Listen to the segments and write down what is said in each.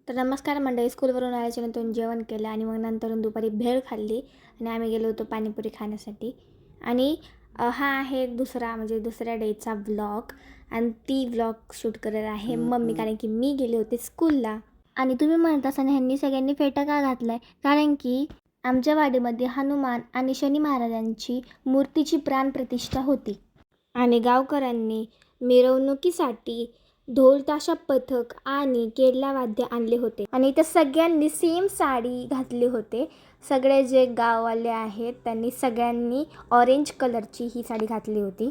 तर नमस्कार मंडळी, स्कूलवरून आल्याच्यानंतर जेवण केलं आणि मग नंतरून दुपारी भेळ खाल्ली आणि आम्ही गेलो होतो पाणीपुरी खाण्यासाठी. आणि हा आहे दुसऱ्या डेचा व्लॉग आणि ती व्लॉग शूट करत आहे मम्मी, कारण की मी गेले होते स्कूलला. आणि तुम्ही म्हणत असाल ह्यांनी सगळ्यांनी फेटा का घातला आहे, कारण की आमच्या वाडीमध्ये हनुमान आणि शनी महाराजांची मूर्तीची प्राणप्रतिष्ठा होती आणि गावकऱ्यांनी मिरवणुकीसाठी ढोल ताशा पथक आणि केरला वाद्य आणले होते आणि इथं सगळ्यांनी सेम साडी घातली होते. सगळे जे गाववाले आहेत त्यांनी सगळ्यांनी ऑरेंज कलरची ही साडी घातली होती.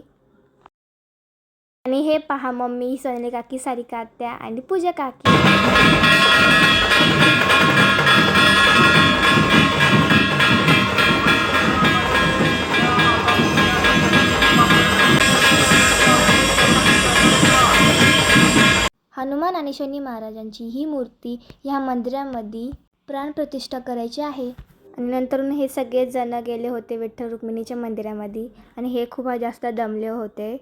आणि हे पहा, मम्मी, सोनली काकी, सारिका आत्या आणि पूजा काकी. हनुमान आणि शनी महाराजांची ही मूर्ती ह्या मंदिरामध्ये प्राणप्रतिष्ठा करायची आहे. आणि नंतरून हे सगळे जण गेले होते विठ्ठल रुक्मिणीच्या मंदिरामध्ये आणि हे खूप जास्त दमले होते.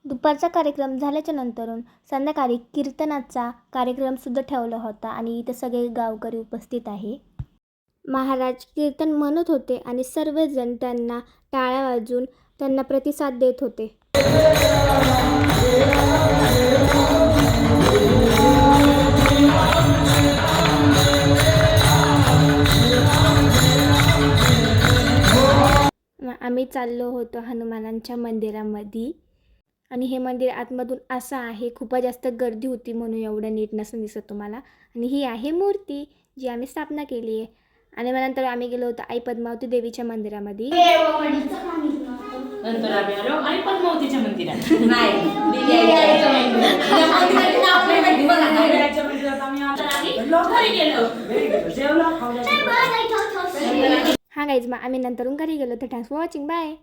दुपारचा कार्यक्रम झाल्याच्या नंतरून संध्याकाळी कीर्तनाचा कार्यक्रमसुद्धा ठेवला होता आणि इथं सगळे गावकरी उपस्थित आहे. महाराज कीर्तन म्हणत होते आणि सर्वजण त्यांना टाळ्या वाजून त्यांना प्रतिसाद देत होते. आम्ही चाललो होतो हनुमानांच्या मंदिरामध्ये आणि हे मंदिर आतमधून असं आहे. खूप जास्त गर्दी होती म्हणून एवढं नीट नसून दिसत तुम्हाला. आणि ही आहे मूर्ती जी आम्ही स्थापना केली आहे. आणि मग नंतर आम्ही गेलो होतो आई पद्मावती देवीच्या मंदिरामध्ये. नंतर आम्ही आलो आई पद्मावतीच्या मंदिरात. हा गाईज, मग आम्ही नंतरून घरी गेलो. तर थँक्स फॉर वॉचिंग. बाय.